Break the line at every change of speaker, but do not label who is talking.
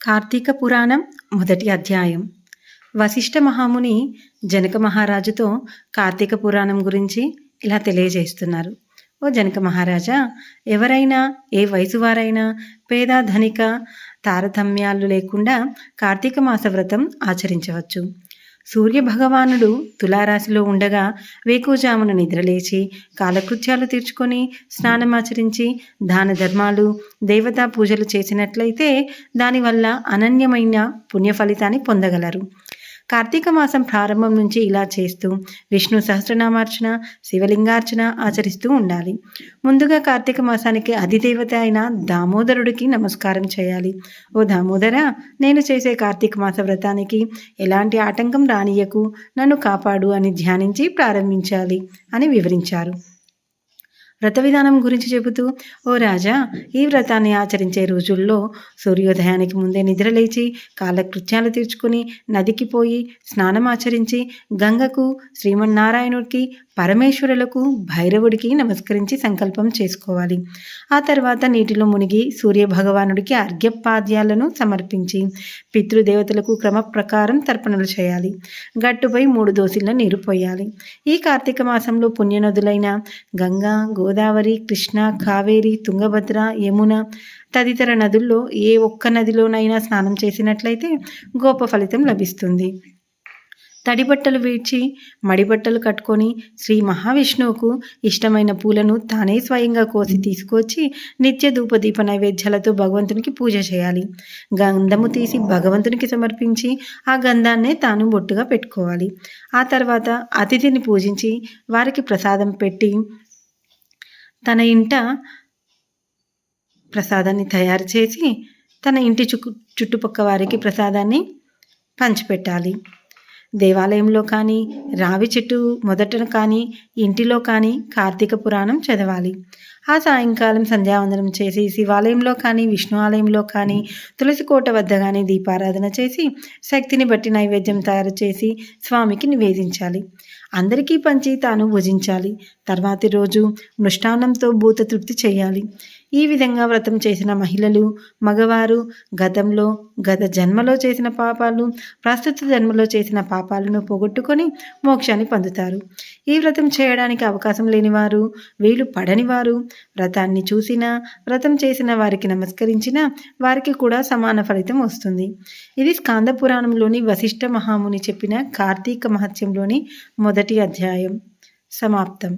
కార్తీక పురాణం మొదటి అధ్యాయం. వశిష్ఠ మహాముని జనక మహారాజుతో కార్తీక పురాణం గురించి ఇలా తెలియజేస్తున్నారు. ఓ జనక మహారాజా, ఎవరైనా ఏ వయసు వారైనా పేద ధనిక తారతమ్యాలు లేకుండా కార్తీక మాస వ్రతం ఆచరించవచ్చు. సూర్యభగవానుడు తులారాశిలో ఉండగా వేకువజామున నిద్రలేచి కాలకృత్యాలు తీర్చుకొని స్నానమాచరించి దాన ధర్మాలు దేవతా పూజలు చేసినట్లయితే దానివల్ల అనన్యమైన పుణ్య ఫలితాన్ని పొందగలరు. కార్తీక మాసం ప్రారంభం నుంచి ఇలా చేస్తూ విష్ణు సహస్రనామార్చన, శివలింగార్చన ఆచరిస్తూ ఉండాలి. ముందుగా కార్తీక మాసానికి అధిదేవత అయిన దామోదరుడికి నమస్కారం చేయాలి. ఓ దామోదర, నేను చేసే కార్తీక మాస వ్రతానికి ఎలాంటి ఆటంకం రానియకు, నన్ను కాపాడు అని ధ్యానించి ప్రారంభించాలి అని వివరించారు. వ్రత విధానం గురించి చెబుతూ, ఓ రాజా, ఈ వ్రతాన్ని ఆచరించే రోజుల్లో సూర్యోదయానికి ముందే నిద్రలేచి కాలకృత్యాలు తీర్చుకుని నదికి పోయి స్నానమాచరించి గంగకు, శ్రీమన్నారాయణుడికి, పరమేశ్వరులకు, భైరవుడికి నమస్కరించి సంకల్పం చేసుకోవాలి. ఆ తర్వాత నీటిలో మునిగి సూర్యభగవానుడికి అర్ఘ్యపాద్యాలను సమర్పించి పితృదేవతలకు క్రమ ప్రకారం తర్పణలు చేయాలి. గట్టుపై 3 దోసిళ్ల నీరు పోయాలి. ఈ కార్తీక మాసంలో పుణ్యనదులైన గంగా, గోదావరి, కృష్ణ, కావేరి, తుంగభద్ర, యమున తదితర నదుల్లో ఏ ఒక్క నదిలోనైనా స్నానం చేసినట్లయితే గొప్ప ఫలితం లభిస్తుంది. తడిబట్టలు వీడ్చి మడిబట్టలు కట్టుకొని శ్రీ మహావిష్ణువుకు ఇష్టమైన పూలను తానే స్వయంగా కోసి తీసుకొచ్చి నిత్య ధూపదీప నైవేద్యాలతో భగవంతునికి పూజ చేయాలి. గంధము తీసి భగవంతునికి సమర్పించి ఆ గంధాన్నే తాను బొట్టుగా పెట్టుకోవాలి. ఆ తర్వాత అతిథిని పూజించి వారికి ప్రసాదం పెట్టి తన ఇంట ప్రసాదాన్ని తయారు చేసి తన ఇంటి చుట్టుపక్క వారికి ప్రసాదాన్ని పంచిపెట్టాలి. దేవాలయంలో కానీ, రావి చెట్టు మొదటన కానీ, ఇంటిలో కానీ కార్తీక పురాణం చదవాలి. ఆ సాయంకాలం సంధ్యావందనం చేసి శివాలయంలో కానీ, విష్ణు ఆలయంలో కానీ, తులసి కోట వద్ద కానీ దీపారాధన చేసి శక్తిని బట్టి నైవేద్యం తయారు చేసి స్వామికి నివేదించాలి. అందరికీ పంచి తాను భుజించాలి. తర్వాతి రోజు మృష్టాన్నంతో భూత తృప్తి చేయాలి. ఈ విధంగా వ్రతం చేసిన మహిళలు, మగవారు గత జన్మలో చేసిన పాపాలు, ప్రస్తుత జన్మలో చేసిన పాపాలను పోగొట్టుకొని మోక్షాన్ని పొందుతారు. ఈ వ్రతం చేయడానికి అవకాశం లేనివారు, వీలు పడనివారు వ్రతాన్ని చూసినా, వ్రతం చేసిన వారికి నమస్కరించినా వారికి కూడా సమాన ఫలితం వస్తుంది. ఇది స్కాంద పురాణంలోని వశిష్ఠ మహాముని చెప్పిన కార్తీక మహత్యంలోని మొదటి అధ్యాయం సమాప్తం.